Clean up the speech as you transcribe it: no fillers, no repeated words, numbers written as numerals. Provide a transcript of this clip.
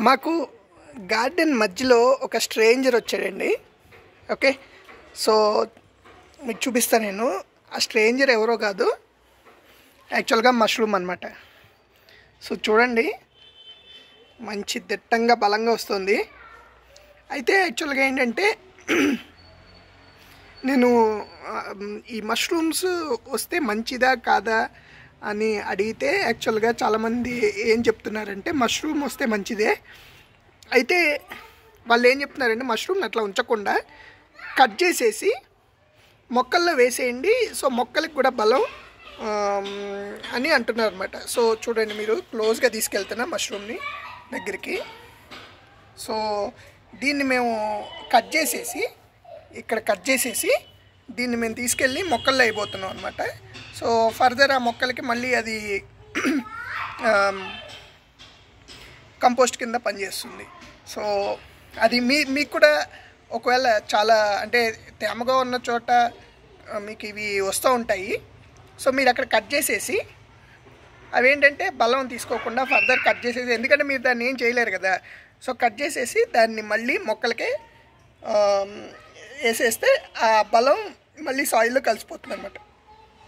మాకు గార్డెన్ మధ్యలో ఒక స్ట్రేంజర్ వచ్చాడండి. ఓకే, సో మీకు చూపిస్తాను నేను. ఆ స్ట్రేంజర్ ఎవరో కాదు, యాక్చువల్గా మష్రూమ్ అనమాట. సో చూడండి, మంచి దిట్టంగా బలంగా వస్తుంది. అయితే యాక్చువల్గా ఏంటంటే నేను ఈ మష్రూమ్స్ వస్తే మంచిదా కాదా అని అడిగితే యాక్చువల్గా చాలామంది ఏం చెప్తున్నారంటే మష్రూమ్ వస్తే మంచిదే. అయితే వాళ్ళు ఏం చెప్తున్నారంటే మష్రూమ్ని అట్లా ఉంచకుండా కట్ చేసేసి మొక్కల్లో వేసేయండి, సో మొక్కలకి కూడా బలం అని అంటున్నారు అనమాట. సో చూడండి, మీరు క్లోజ్గా తీసుకెళ్తున్నా మష్రూమ్ని దగ్గరికి. సో దీన్ని మేము కట్ చేసేసి ఇక్కడ కట్ చేసేసి దీన్ని మేము తీసుకెళ్ళి మొక్కల్లో అయిపోతున్నాం అనమాట. సో ఫర్దర్ ఆ మొక్కలకి మళ్ళీ అది కంపోస్ట్ కింద పనిచేస్తుంది. సో అది మీకు కూడా ఒకవేళ చాలా అంటే తేమగా ఉన్న చోట మీకు ఇవి వస్తూ ఉంటాయి. సో మీరు అక్కడ కట్ చేసేసి అవేంటంటే బలం తీసుకోకుండా ఫర్దర్ కట్ చేసేసి, ఎందుకంటే మీరు దాన్ని ఏం చేయలేరు కదా. సో కట్ చేసేసి దాన్ని మళ్ళీ మొక్కలకే వేసేస్తే ఆ బలం మళ్ళీ సాయిల్లో కలిసిపోతుంది అనమాట.